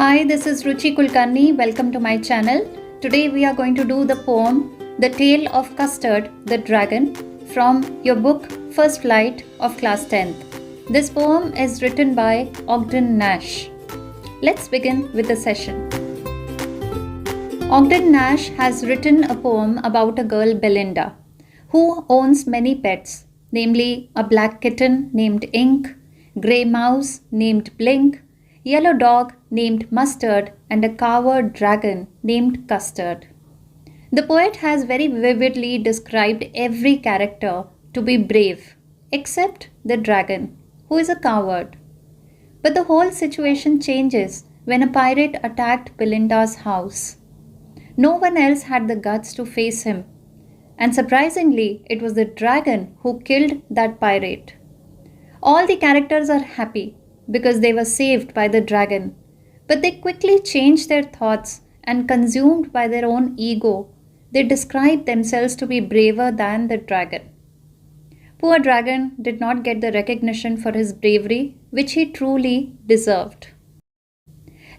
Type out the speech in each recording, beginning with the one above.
Hi, this is Ruchi Kulkarni. Welcome to my channel. Today we are going to do the poem The Tale of Custard the Dragon from your book First Flight of Class 10th. This poem is written by Ogden Nash. Let's begin with the session. Ogden Nash has written a poem about a girl Belinda who owns many pets, namely a black kitten named Ink, grey mouse named Blink, yellow dog named Mustard, and a coward dragon named Custard. The poet has very vividly described every character to be brave, except the dragon, who is a coward. But the whole situation changes when a pirate attacked Belinda's house. No one else had the guts to face him, and surprisingly, it was the dragon who killed that pirate. All the characters are happy because they were saved by the dragon, but they quickly changed their thoughts and, consumed by their own ego, they described themselves to be braver than the dragon. Poor dragon did not get the recognition for his bravery which he truly deserved.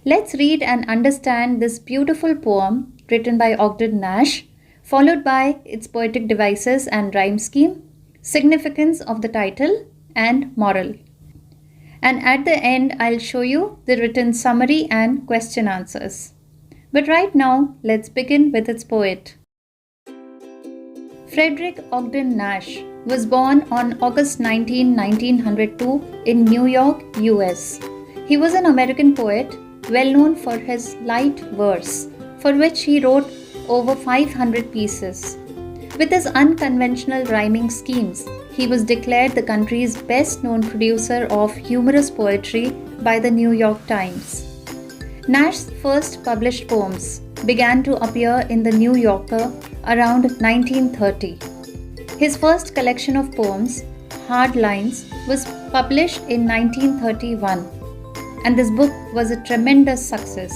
Let's read and understand this beautiful poem written by Ogden Nash, followed by its poetic devices and rhyme scheme, significance of the title, and moral. And at the end, I'll show you the written summary and question answers. But right now, let's begin with its poet. Frederick Ogden Nash was born on August 19, 1902 in New York, US. He was an American poet, well known for his light verse, for which he wrote over 500 pieces. With his unconventional rhyming schemes, he was declared the country's best-known producer of humorous poetry by the New York Times. Nash's first published poems began to appear in the New Yorker around 1930. His first collection of poems, Hard Lines, was published in 1931, and this book was a tremendous success.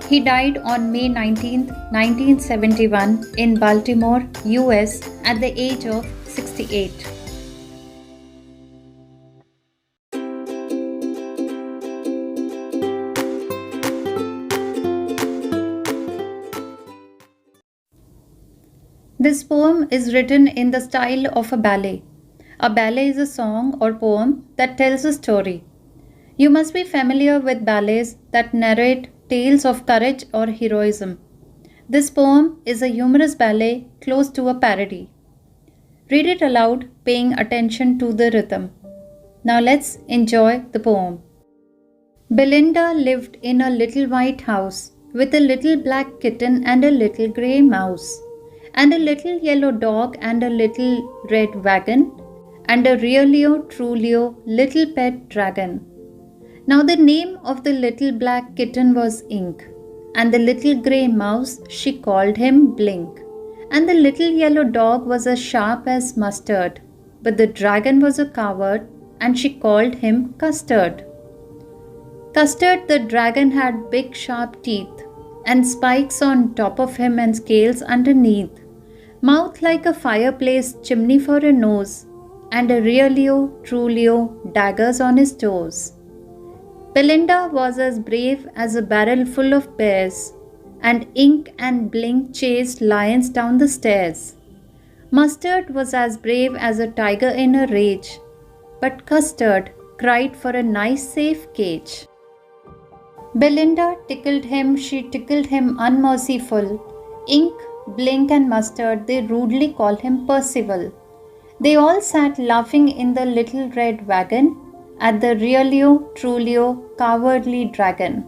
He died on May 19, 1971 in Baltimore, US at the age of 68. This poem is written in the style of a ballet. A ballet is a song or poem that tells a story. You must be familiar with ballets that narrate tales of courage or heroism. This poem is a humorous ballet close to a parody. Read it aloud, paying attention to the rhythm. Now let's enjoy the poem. Belinda lived in a little white house with a little black kitten and a little grey mouse, and a little yellow dog and a little red wagon, and a realio trulio little pet dragon. Now the name of the little black kitten was Ink, and the little grey mouse she called him Blink, and the little yellow dog was as sharp as Mustard, but the dragon was a coward, and she called him Custard. Custard the dragon had big sharp teeth, and spikes on top of him and scales underneath, mouth like a fireplace chimney for a nose, and a realio trulio daggers on his toes. Belinda was as brave as a barrel full of bears, and Ink and Blink chased lions down the stairs. Mustard was as brave as a tiger in a rage, but Custard cried for a nice safe cage. Belinda tickled him, she tickled him unmerciful. Ink, Blink and Mustard, they rudely call him Percival. They all sat laughing in the little red wagon at the realio trulio cowardly dragon.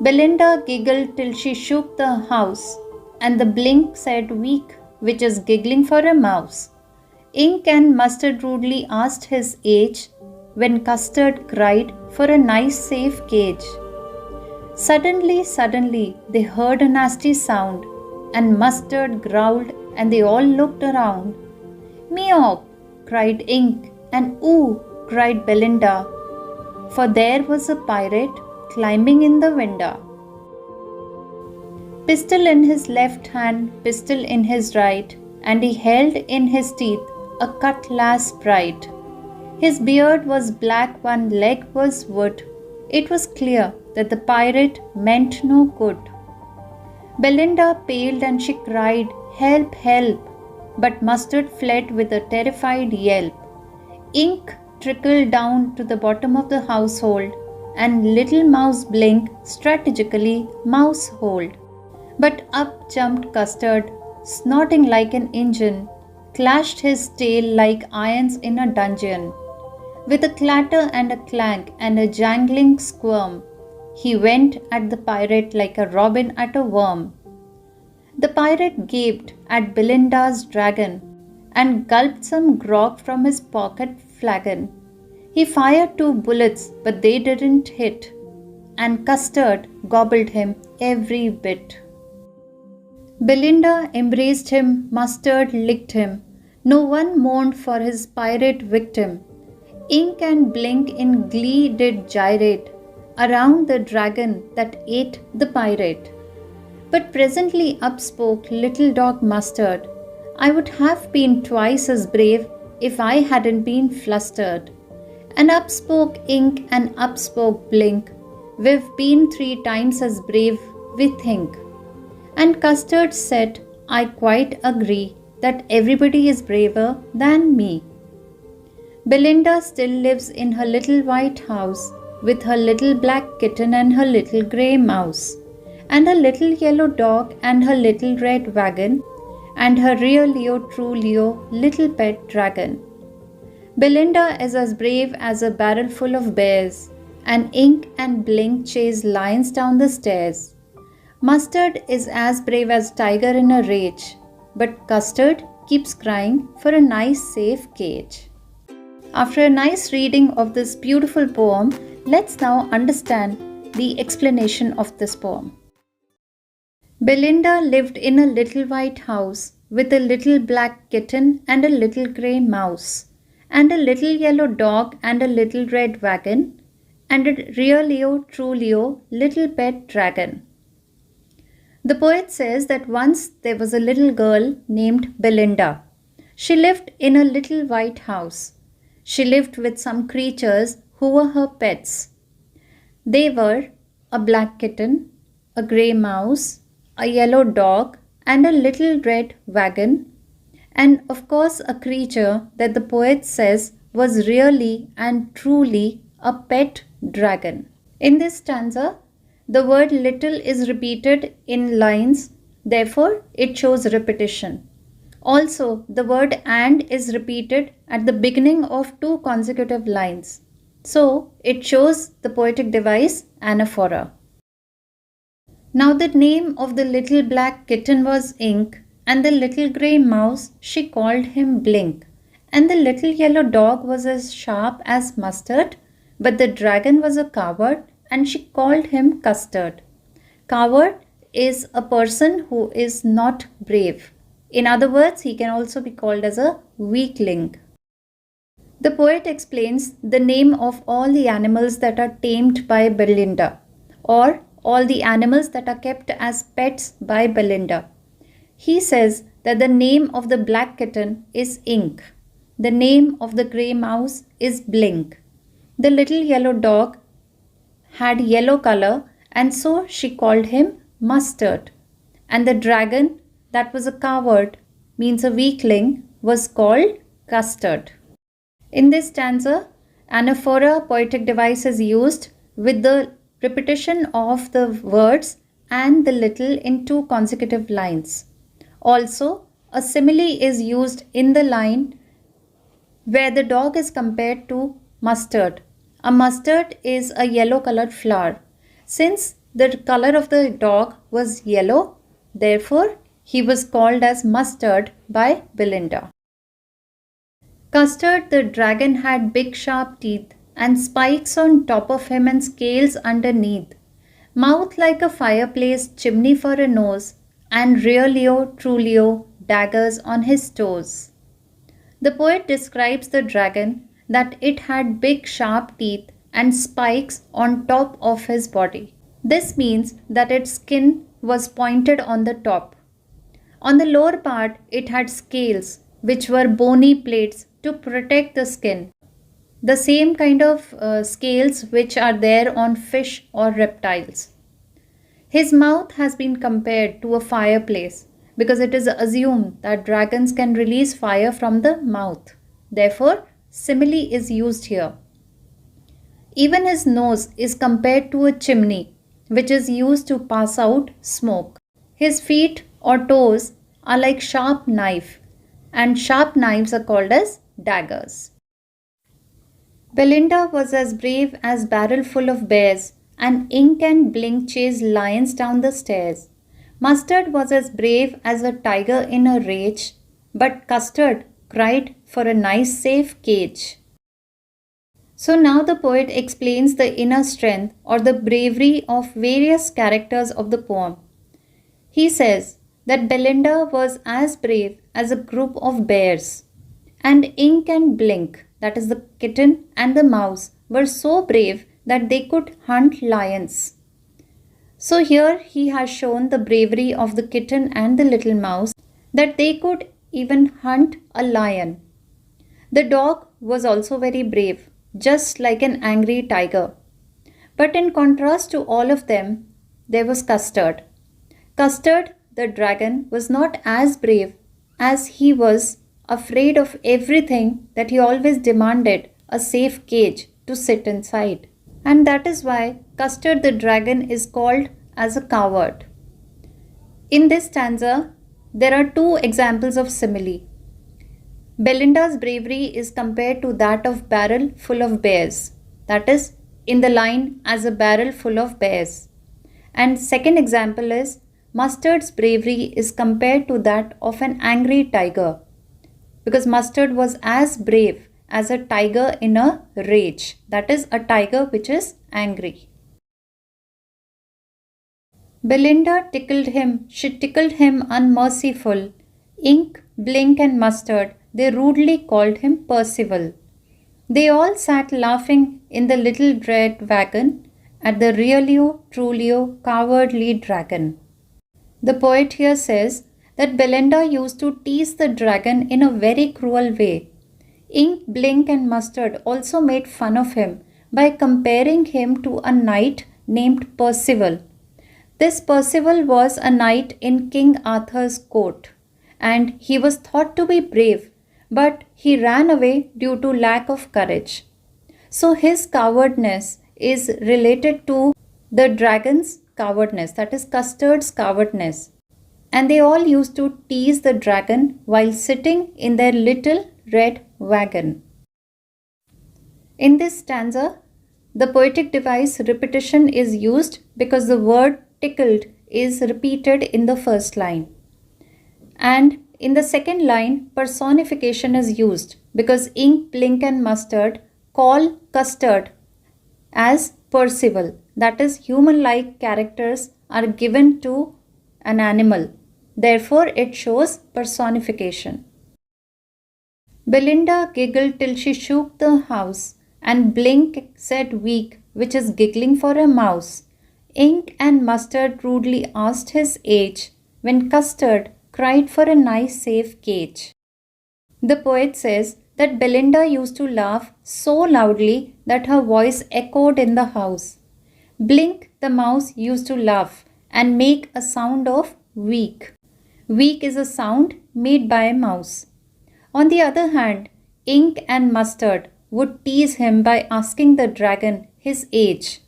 Belinda giggled till she shook the house, and the Blink said weak, which is giggling for a mouse. Ink and Mustard rudely asked his age, when Custard cried for a nice safe cage. Suddenly, they heard a nasty sound, and Mustard growled, and they all looked around. Meow, cried Ink, and ooh, cried Belinda, for there was a pirate climbing in the window. Pistol in his left hand, pistol in his right, and he held in his teeth a cutlass bright. His beard was black, one leg was wood, It was clear that the pirate meant no good. Belinda paled and she cried, "Help, help!" But Mustard fled with a terrified yelp. Ink trickled down to the bottom of the household, and little Mouse Blink strategically mouseholed. But up jumped Custard, snorting like an engine, clashed his tail like irons in a dungeon. With a clatter and a clank and a jangling squirm, he went at the pirate like a robin at a worm. The pirate gaped at Belinda's dragon and gulped some grog from his pocket flagon. He fired 2 bullets, but they didn't hit, and Custard gobbled him every bit. Belinda embraced him, Mustard licked him. No one mourned for his pirate victim. Ink and Blink in glee did gyrate around the dragon that ate the pirate. But presently up spoke little dog Mustard. "I would have been twice as brave if I hadn't been flustered." And up spoke Ink and up spoke Blink. "We've been 3 times as brave, we think." And Custard said, "I quite agree that everybody is braver than me." Belinda still lives in her little white house with her little black kitten and her little grey mouse, and her little yellow dog and her little red wagon, and her real Leo, true Leo, little pet dragon. Belinda is as brave as a barrel full of bears, and Ink and Blink chase lions down the stairs. Mustard is as brave as tiger in a rage, but Custard keeps crying for a nice safe cage. After a nice reading of this beautiful poem, let's now understand the explanation of this poem. Belinda lived in a little white house with a little black kitten and a little grey mouse, and a little yellow dog and a little red wagon, and a real Leo, true Leo, little pet dragon. The poet says that once there was a little girl named Belinda. She lived in a little white house. She lived with some creatures who were her pets. They were a black kitten, a grey mouse, a yellow dog, and a little red wagon, and of course a creature that the poet says was really and truly a pet dragon. In this stanza, the word little is repeated in lines, therefore it shows repetition. Also, the word and is repeated at the beginning of 2 consecutive lines. So, it shows the poetic device anaphora. Now the name of the little black kitten was Ink, and the little grey mouse she called him Blink, and the little yellow dog was as sharp as Mustard, but the dragon was a coward and she called him Custard. Coward is a person who is not brave. In other words, he can also be called as a weakling. The poet explains the name of all the animals that are tamed by Belinda, or all the animals that are kept as pets by Belinda. He says that the name of the black kitten is Ink. The name of the grey mouse is Blink. The little yellow dog had yellow color, and so she called him Mustard. And the dragon, that was a coward, means a weakling, was called Custard. In this stanza, anaphora poetic device is used with the repetition of the words and the little in 2 consecutive lines. Also, a simile is used in the line where the dog is compared to mustard. A mustard is a yellow colored flower. Since the color of the dog was yellow, therefore he was called as Mustard by Belinda. Custard the dragon had big sharp teeth and spikes on top of him and scales underneath, mouth like a fireplace chimney for a nose, and rear Leo, true Leo, daggers on his toes. The poet describes the dragon that it had big sharp teeth and spikes on top of his body. This means that its skin was pointed on the top. On the lower part, it had scales, which were bony plates to protect the skin. the same kind of scales which are there on fish or reptiles. His mouth has been compared to a fireplace because it is assumed that dragons can release fire from the mouth. Therefore, simile is used here. Even his nose is compared to a chimney, which is used to pass out smoke. His feet or toes are like sharp knife, and sharp knives are called as daggers. Belinda was as brave as barrel full of bears, and Ink and Blink chased lions down the stairs. Mustard was as brave as a tiger in a rage, but Custard cried for a nice safe cage. So now the poet explains the inner strength or the bravery of various characters of the poem. He says that Belinda was as brave as a group of bears, and Ink and Blink, that is the kitten and the mouse, were so brave that they could hunt lions. So here he has shown the bravery of the kitten and the little mouse, that they could even hunt a lion. The dog was also very brave, just like an angry tiger. But in contrast to all of them, there was Custard. Custard, the dragon, was not as brave, as he was afraid of everything, that he always demanded a safe cage to sit inside. And that is why Custard the dragon is called as a coward. In this stanza, there are two examples of simile. Belinda's bravery is compared to that of barrel full of bears, that is, in the line as a barrel full of bears. And second example is Mustard's bravery is compared to that of an angry tiger, because Mustard was as brave as a tiger in a rage, that is, a tiger which is angry. Belinda tickled him, she tickled him unmerciful. Ink, Blink and Mustard, they rudely called him Percival. They all sat laughing in the little red wagon at the realio trulio cowardly dragon. The poet here says that Belinda used to tease the dragon in a very cruel way. Ink, Blink and Mustard also made fun of him by comparing him to a knight named Percival. This Percival was a knight in King Arthur's court, and he was thought to be brave, but he ran away due to lack of courage. So his cowardness is related to the dragon's cowardness, that is Custard's cowardness. And they all used to tease the dragon while sitting in their little red wagon. In this stanza, the poetic device repetition is used because the word tickled is repeated in the first line. And in the second line, personification is used because Ink, Blink and Mustard call Custard as Percival, that is, human-like characters are given to an animal. Therefore, it shows personification. Belinda giggled till she shook the house, and Blink said weak, which is giggling for a mouse. Ink and Mustard rudely asked his age, when Custard cried for a nice safe cage. The poet says that Belinda used to laugh so loudly that her voice echoed in the house. Blink the mouse used to laugh and make a sound of weak. Weak is a sound made by a mouse. On the other hand, Ink and Mustard would tease him by asking the dragon his age,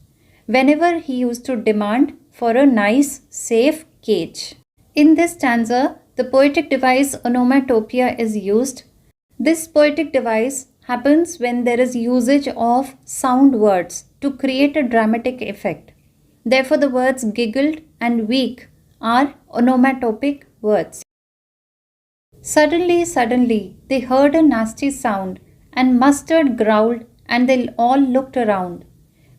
whenever he used to demand for a nice, safe cage. In this stanza, the poetic device onomatopoeia is used. This poetic device happens when there is usage of sound words to create a dramatic effect. Therefore, the words giggled and weak are onomatopic words. Suddenly, they heard a nasty sound, and Mustard growled, and they all looked around.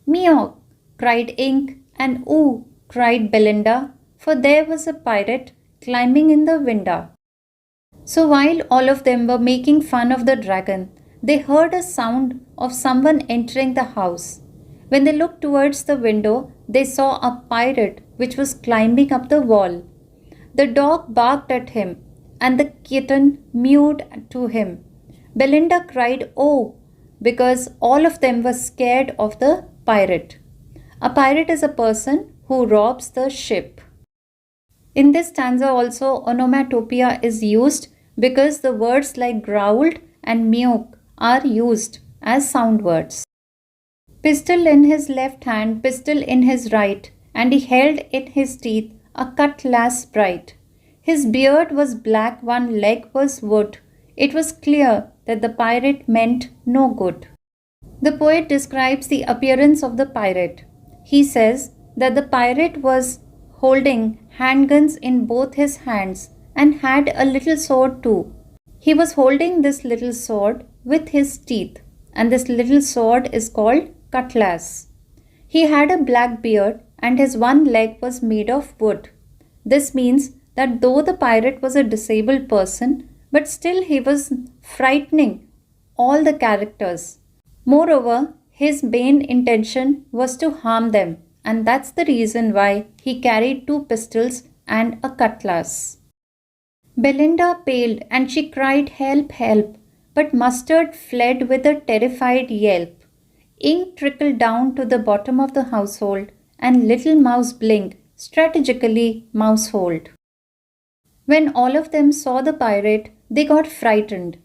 Meow, cried Ink, and ooh, cried Belinda, for there was a pirate climbing in the window. So while all of them were making fun of the dragon, they heard a sound of someone entering the house. When they looked towards the window, they saw a pirate which was climbing up the wall. The dog barked at him, and the kitten mewed to him. Belinda cried, "Oh!" because all of them were scared of the pirate. A pirate is a person who robs the ship. In this stanza also onomatopoeia is used because the words like growled and meowed are used as sound words. Pistol in his left hand, pistol in his right, and he held in his teeth a cutlass bright. His beard was black, one leg was wood. It was clear that the pirate meant no good. The poet describes the appearance of the pirate. He says that the pirate was holding handguns in both his hands and had a little sword too. He was holding this little sword with his teeth, and this little sword is called cutlass. He had a black beard and his one leg was made of wood. This means that though the pirate was a disabled person, but still he was frightening all the characters. Moreover, his main intention was to harm them, and that's the reason why he carried two pistols and a cutlass. Belinda paled and she cried, "Help, help!" But Mustard fled with a terrified yelp. Ink trickled down to the bottom of the household, and little Mouse blinked, strategically mousehold. When all of them saw the pirate, they got frightened.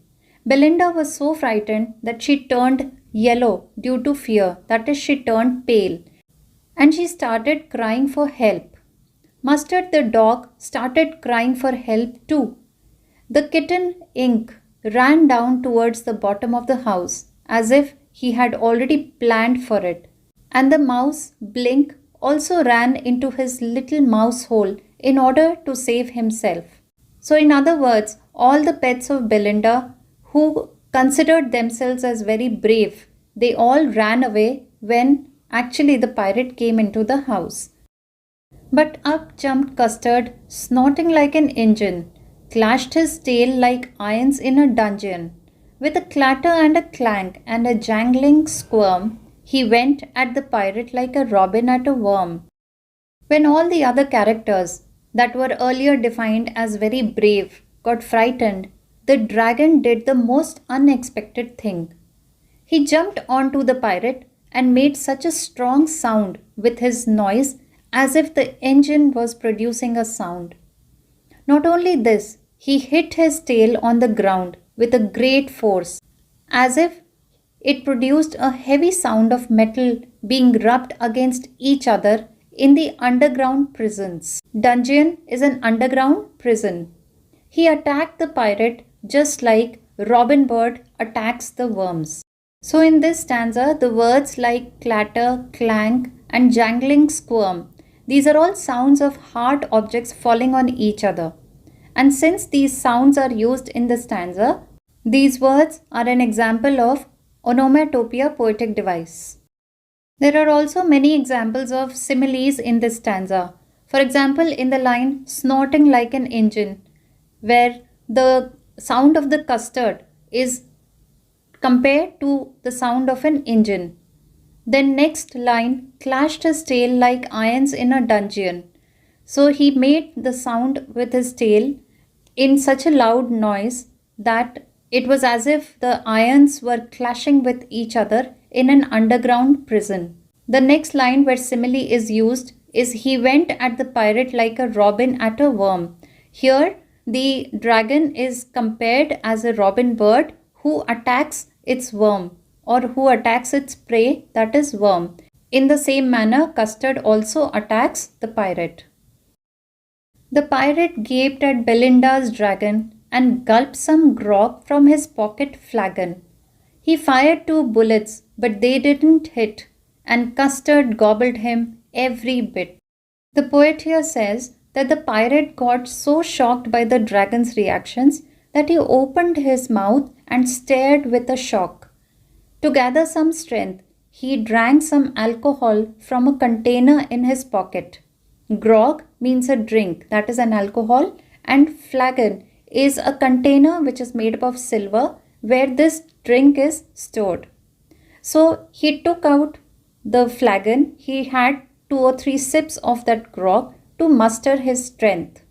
Belinda was so frightened that she turned yellow due to fear, that is, she turned pale, and she started crying for help. Mustard the dog started crying for help too. The kitten Ink ran down towards the bottom of the house as if he had already planned for it, and the mouse Blink also ran into his little mouse hole in order to save himself. So in other words, all the pets of Belinda who considered themselves as very brave, they all ran away when actually the pirate came into the house. But up jumped Custard, snorting like an engine, clashed his tail like irons in a dungeon. With a clatter and a clank and a jangling squirm, he went at the pirate like a robin at a worm. When all the other characters that were earlier defined as very brave got frightened, the dragon did the most unexpected thing. He jumped onto the pirate and made such a strong sound with his noise as if the engine was producing a sound. Not only this, he hit his tail on the ground with a great force, as if it produced a heavy sound of metal being rubbed against each other in the underground prisons. Dungeon is an underground prison. He attacked the pirate just like Robin Bird attacks the worms. So in this stanza, the words like clatter, clank, and jangling squirm, these are all sounds of hard objects falling on each other. And since these sounds are used in the stanza, these words are an example of onomatopoeia poetic device. There are also many examples of similes in this stanza. For example, in the line snorting like an engine, where the sound of the custard is compared to the sound of an engine. Then next line, clashed his tail like irons in a dungeon. So he made the sound with his tail in such a loud noise that it was as if the irons were clashing with each other in an underground prison. The next line where simile is used is he went at the pirate like a robin at a worm. Here the dragon is compared as a robin bird who attacks its worm or who attacks its prey, that is worm. In the same manner, Custard also attacks the pirate. The pirate gaped at Belinda's dragon and gulped some grog from his pocket flagon. He fired 2 bullets, but they didn't hit, and Custard gobbled him every bit. The poet here says that the pirate got so shocked by the dragon's reactions that he opened his mouth and stared with a shock. To gather some strength, he drank some alcohol from a container in his pocket. Grog means a drink, that is an alcohol, and flagon is a container which is made up of silver where this drink is stored. So he took out the flagon, he had 2 or 3 sips of that grog to muster his strength.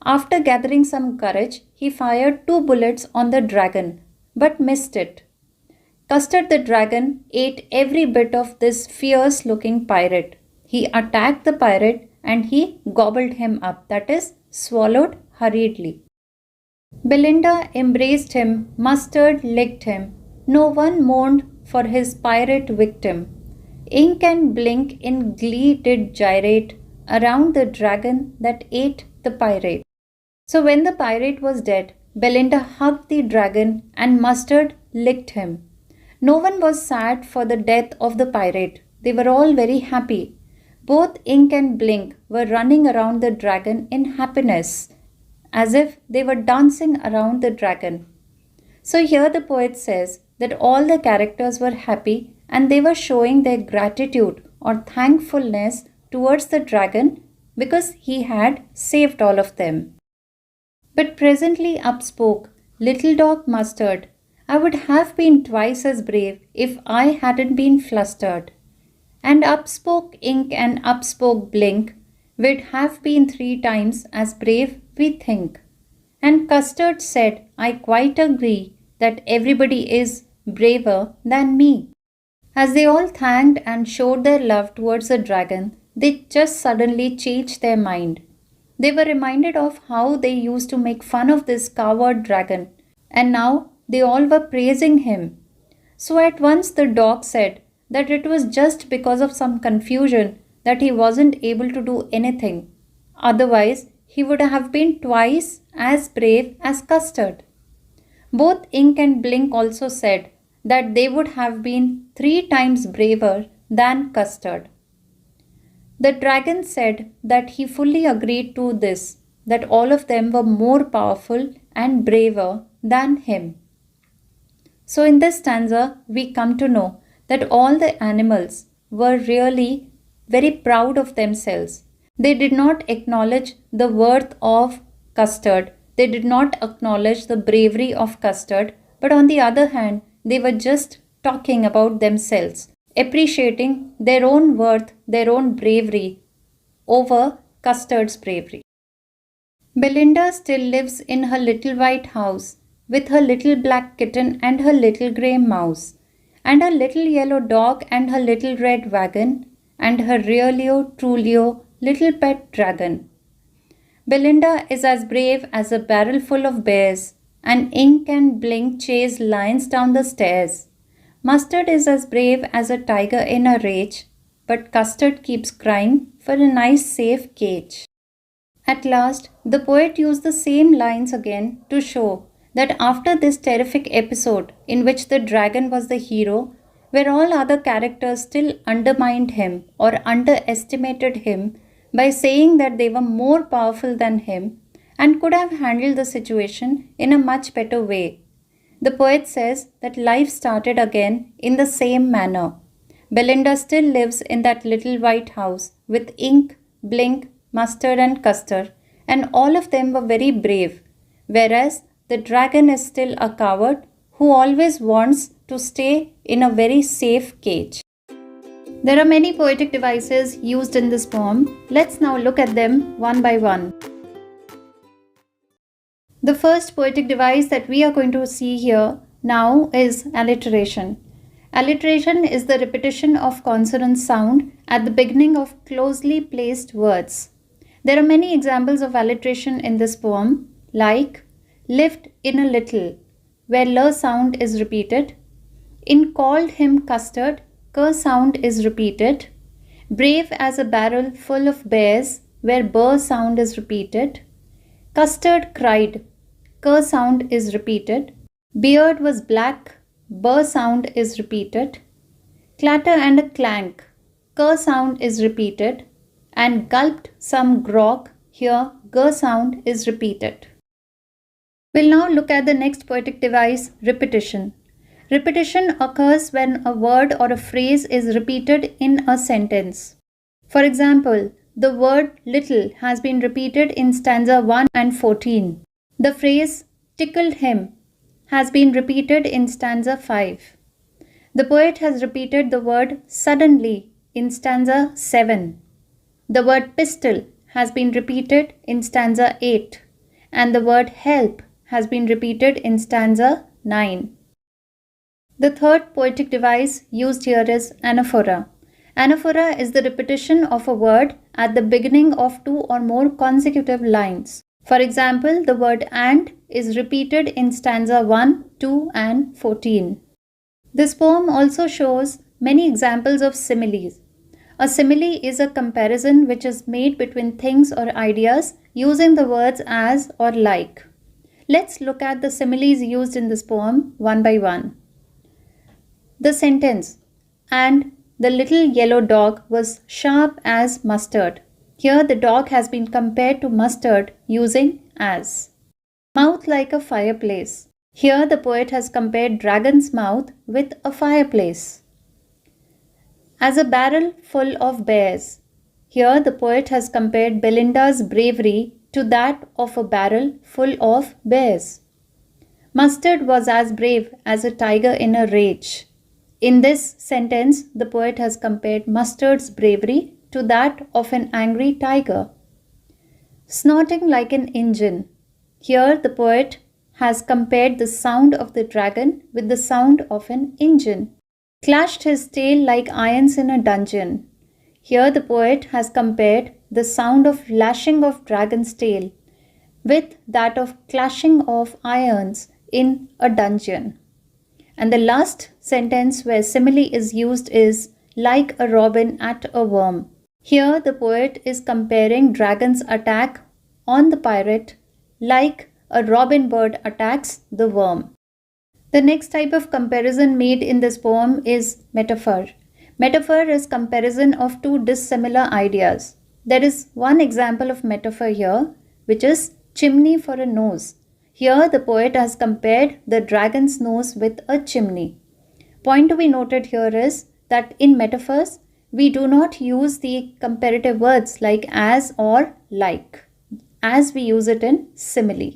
After gathering some courage, he fired 2 bullets on the dragon, but missed it. Custard the dragon ate every bit of this fierce looking pirate. He attacked the pirate and he gobbled him up, that is, swallowed hurriedly. Belinda embraced him, Mustard licked him. No one mourned for his pirate victim. Ink and Blink in glee did gyrate around the dragon that ate the pirate. So when the pirate was dead, Belinda hugged the dragon and Mustard licked him. No one was sad for the death of the pirate. They were all very happy. Both Ink and Blink were running around the dragon in happiness, as if they were dancing around the dragon. So here the poet says that all the characters were happy and they were showing their gratitude or thankfulness towards the dragon because he had saved all of them. But presently up spoke Little Dog Mustard. I would have been twice as brave if I hadn't been flustered. And up spoke Ink and up spoke Blink. We'd have been 3 times as brave, we think. And Custard said, I quite agree that everybody is braver than me. As they all thanked and showed their love towards the dragon, they just suddenly changed their mind. They were reminded of how they used to make fun of this coward dragon, and now they all were praising him. So at once the dog said that it was just because of some confusion that he wasn't able to do anything. Otherwise, he would have been twice as brave as Custard. Both Ink and Blink also said that they would have been 3 times braver than Custard. The dragon said that he fully agreed to this, that all of them were more powerful and braver than him. So in this stanza, we come to know that all the animals were really very proud of themselves. They did not acknowledge the worth of Custard. They did not acknowledge the bravery of Custard. But on the other hand, they were just talking about themselves, appreciating their own worth, their own bravery over Custard's bravery. Belinda still lives in her little white house with her little black kitten and her little grey mouse, and her little yellow dog and her little red wagon, and her realio, trulio, little pet dragon. Belinda is as brave as a barrel full of bears, and Ink and Blink chase lions down the stairs. Mustard is as brave as a tiger in a rage, but Custard keeps crying for a nice safe cage. At last, the poet used the same lines again to show that after this terrific episode in which the dragon was the hero, where all other characters still undermined him or underestimated him by saying that they were more powerful than him and could have handled the situation in a much better way. The poet says that life started again in the same manner. Belinda still lives in that little white house with Ink, Blink, Mustard and Custard, and all of them were very brave, whereas the dragon is still a coward who always wants to stay in a very safe cage. There are many poetic devices used in this poem. Let's now look at them one by one. The first poetic device that we are going to see here now is alliteration. Alliteration is the repetition of consonant sound at the beginning of closely placed words. There are many examples of alliteration in this poem, like lived in a little, where l sound is repeated. In called him Custard, k sound is repeated. Brave as a barrel full of bears, where b sound is repeated. Custard cried, k sound is repeated. Beard was black, b sound is repeated. Clatter and a clank, k sound is repeated. And gulped some grog, here g sound is repeated. We'll now look at the next poetic device, repetition. Repetition occurs when a word or a phrase is repeated in a sentence. For example, the word little has been repeated in stanza 1 and 14. The phrase tickled him has been repeated in stanza 5. The poet has repeated the word suddenly in stanza 7. The word pistol has been repeated in stanza 8, and the word help has been repeated in stanza 9. The third poetic device used here is anaphora. Anaphora is the repetition of a word at the beginning of two or more consecutive lines. For example, the word and is repeated in stanza 1, 2, and 14. This poem also shows many examples of similes. A simile is a comparison which is made between things or ideas using the words as or like. Let's look at the similes used in this poem one by one. The sentence, "and the little yellow dog was sharp as mustard." Here the dog has been compared to mustard using as. Mouth like a fireplace. Here the poet has compared dragon's mouth with a fireplace. As a barrel full of bears. Here the poet has compared Belinda's bravery to that of a barrel full of bears. Mustard was as brave as a tiger in a rage. In this sentence, the poet has compared Mustard's bravery to that of an angry tiger. Snorting like an engine. Here the poet has compared the sound of the dragon with the sound of an engine. Clashed his tail like irons in a dungeon. Here the poet has compared the sound of lashing of dragon's tail with that of clashing of irons in a dungeon. And the last sentence where simile is used is like a robin at a worm. Here the poet is comparing dragon's attack on the pirate like a robin bird attacks the worm. The next type of comparison made in this poem is metaphor. Metaphor is comparison of two dissimilar ideas. There is one example of metaphor here, which is chimney for a nose. Here the poet has compared the dragon's nose with a chimney. Point to be noted here is that in metaphors, we do not use the comparative words like as or like, as we use it in simile.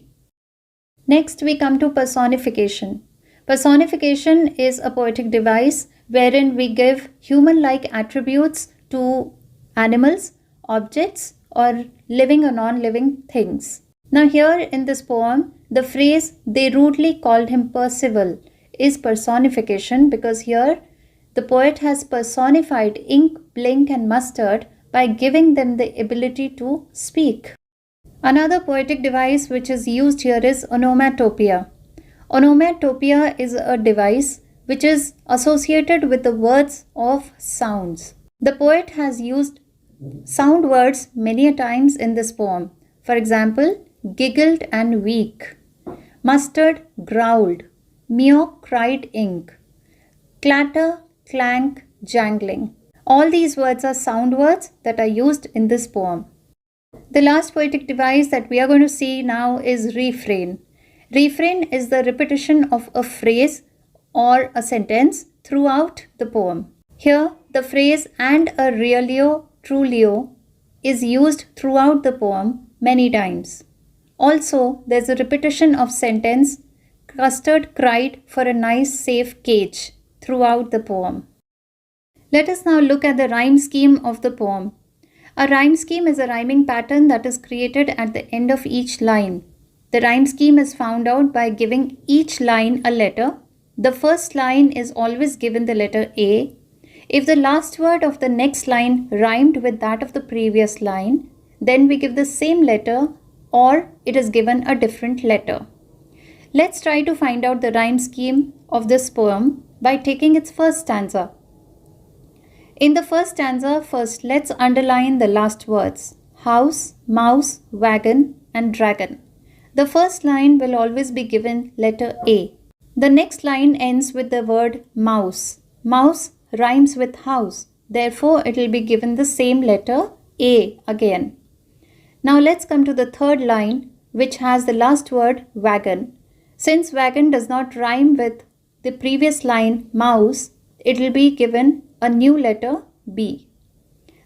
Next, we come to personification. Personification is a poetic device wherein we give human-like attributes to animals, objects, or living or non-living things. Now here in this poem, the phrase "they rudely called him Percival" is personification because here the poet has personified ink, blink, and mustard by giving them the ability to speak. Another poetic device which is used here is onomatopoeia. Onomatopoeia is a device which is associated with the words of sounds. The poet has used sound words many a times in this poem. For example, giggled and weak, mustard growled, meow cried ink, clatter, clank, jangling. All these words are sound words that are used in this poem. The last poetic device that we are going to see now is refrain. Refrain is the repetition of a phrase or a sentence throughout the poem. Here, the phrase "and a realio trulio" is used throughout the poem many times. Also, there's a repetition of sentence "Custard cried for a nice safe cage" throughout the poem. Let us now look at the rhyme scheme of the poem. A rhyme scheme is a rhyming pattern that is created at the end of each line. The rhyme scheme is found out by giving each line a letter. The first line is always given the letter A. If the last word of the next line rhymed with that of the previous line, then we give the same letter or it is given a different letter. Let's try to find out the rhyme scheme of this poem by taking its first stanza. In the first stanza, first let's underline the last words: house, mouse, wagon, and dragon. The first line will always be given letter A. The next line ends with the word mouse. Mouse rhymes with house. Therefore, it will be given the same letter A again. Now let's come to the third line, which has the last word wagon. Since wagon does not rhyme with the previous line mouse, it will be given a new letter B.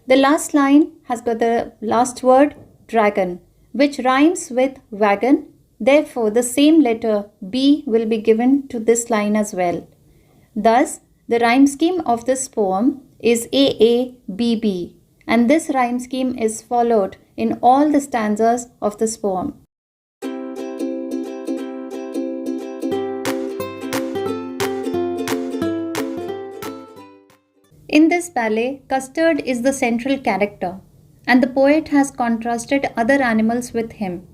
The last line has got the last word dragon, which rhymes with wagon. Therefore, the same letter B will be given to this line as well. Thus, the rhyme scheme of this poem is AABB, and this rhyme scheme is followed in all the stanzas of this poem. In this ballet, Custard is the central character, and the poet has contrasted other animals with him.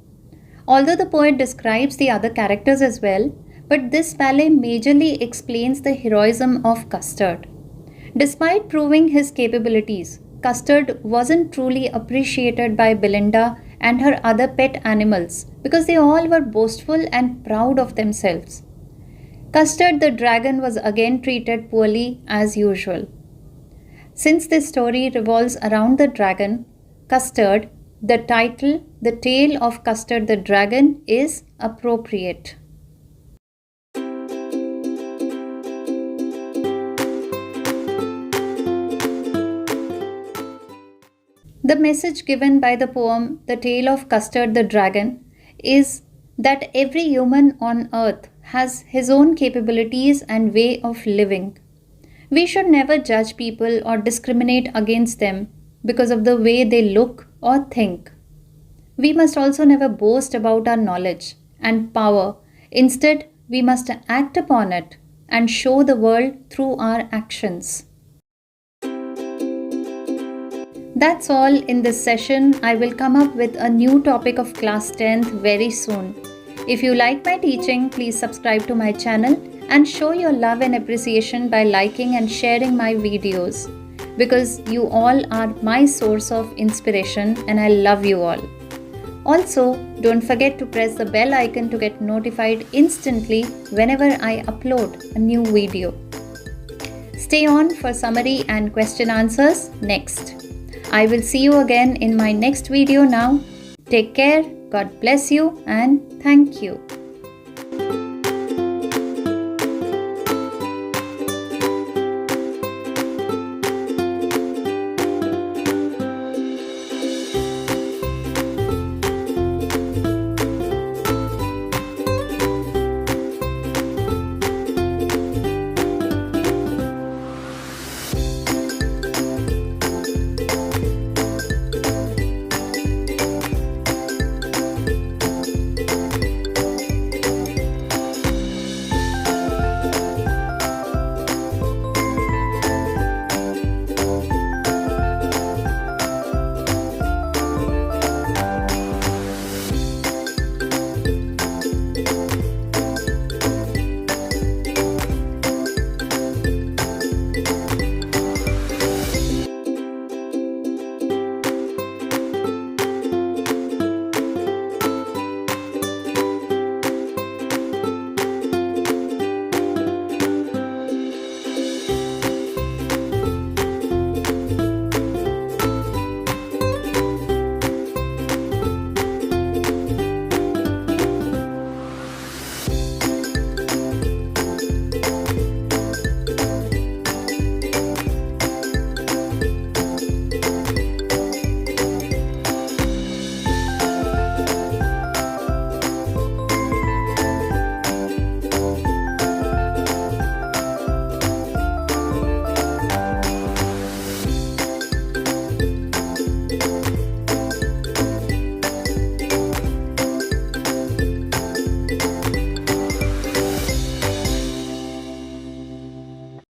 Although the poet describes the other characters as well, but this ballet majorly explains the heroism of Custard. Despite proving his capabilities, Custard wasn't truly appreciated by Belinda and her other pet animals because they all were boastful and proud of themselves. Custard the dragon was again treated poorly as usual. Since this story revolves around the dragon, Custard, the title, The Tale of Custard the Dragon, is appropriate. The message given by the poem The Tale of Custard the Dragon is that every human on earth has his own capabilities and way of living. We should never judge people or discriminate against them because of the way they look or think. We must also never boast about our knowledge and power. Instead, we must act upon it and show the world through our actions. That's all in this session. I will come up with a new topic of class 10th very soon. If you like my teaching, please subscribe to my channel and show your love and appreciation by liking and sharing my videos, because you all are my source of inspiration and I love you all. Also, don't forget to press the bell icon to get notified instantly whenever I upload a new video. Stay on for summary and question answers next. I will see you again in my next video now. Take care, God bless you, and thank you.